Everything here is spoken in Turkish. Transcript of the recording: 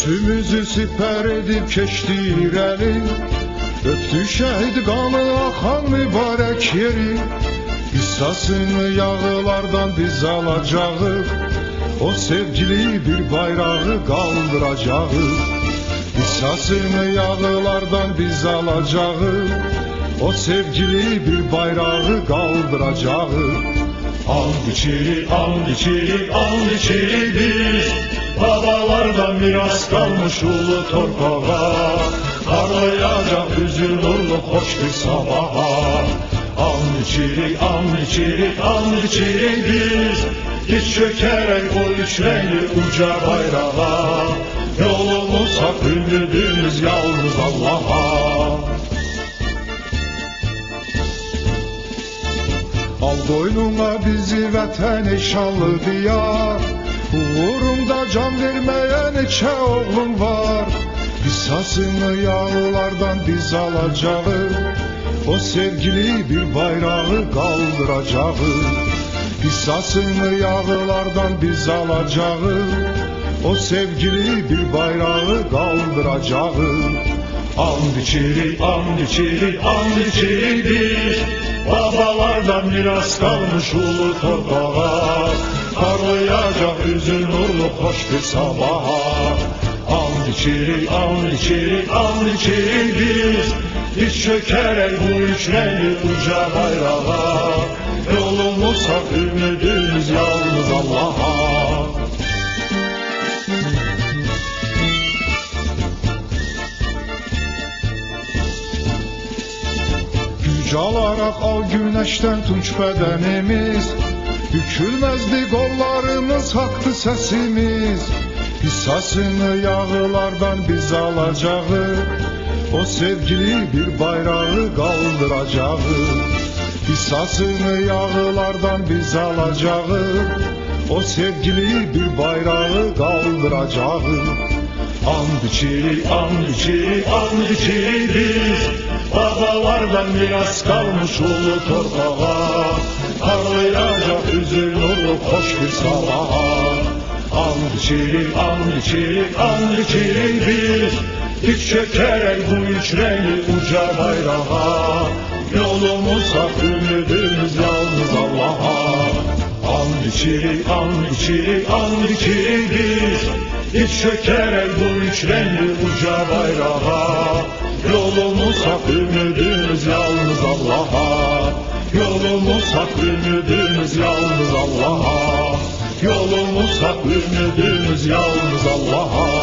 Üstümüzü siper edip keçdirelim, öptü şehit kanı akan mübarek yeri. Qissasını yağılardan biz alacağız, o sevgili bir bayrağı kaldıracağız. Qissasını yağılardan biz alacağız, o sevgili bir bayrağı kaldıracağız. And içeri, and içeri, and içeri biz, babalardan miras kalmış ulu torpağa. Parlayacak yüzü nurlu hoş bir sabaha. And içeri, and içeri, and içeri biz, diz çökerek o üç renkli uca bayrağa. Yolumuz hak, ümidimiz yalnız Allah'a. Al boynuna bizi vətən şanlı diyar, uğrunda can verməyə neçə oğlum var. Qissasını yağılardan biz alacağız, o sevgili bir bayrağı kaldıracağız. Qissasını yağılardan biz alacağız, o sevgili bir bayrağı kaldıracağız. And içeri, and içeri, and içeri biz, babalardan miras kalmış ulu torpağa. Parlayacak yüzü nurlu hoş bir sabaha. And içeri, and içeri, and içeri biz, diz çökerek bu üç renkli uca bayrağa. Yolumuz hak, ümidimiz yalnız Allah'a. Calarak al güneşten tunç bedenimiz, bükülmezdi kollarımız, haktı sesimiz. Qissasını yağılardan biz alacağız, o sevgili bir bayrağı kaldıracağız. Qissasını yağılardan biz alacağız, o sevgili bir bayrağı kaldıracağız. And içeri, and içeri, and içeri biz, babalardan miras kalmış ulu torpağa. Parlayacak yüzü nurlu hoş bir sabaha. And içeri, and içeri, and içeri biz, diz çökerek bu üç renkli uca bayrağa. Yolumuz hak, ümidimiz yalnız Allah'a. And içeri, and içeri, and içeri biz, diz çökerek bu üç renkli uca bayrağa. Yolumuz hak, ümidimiz yalnız Allah'a. Yolumuz hak, ümidimiz yalnız Allah'a. Yolumuz hak, ümidimiz yalnız Allah'a.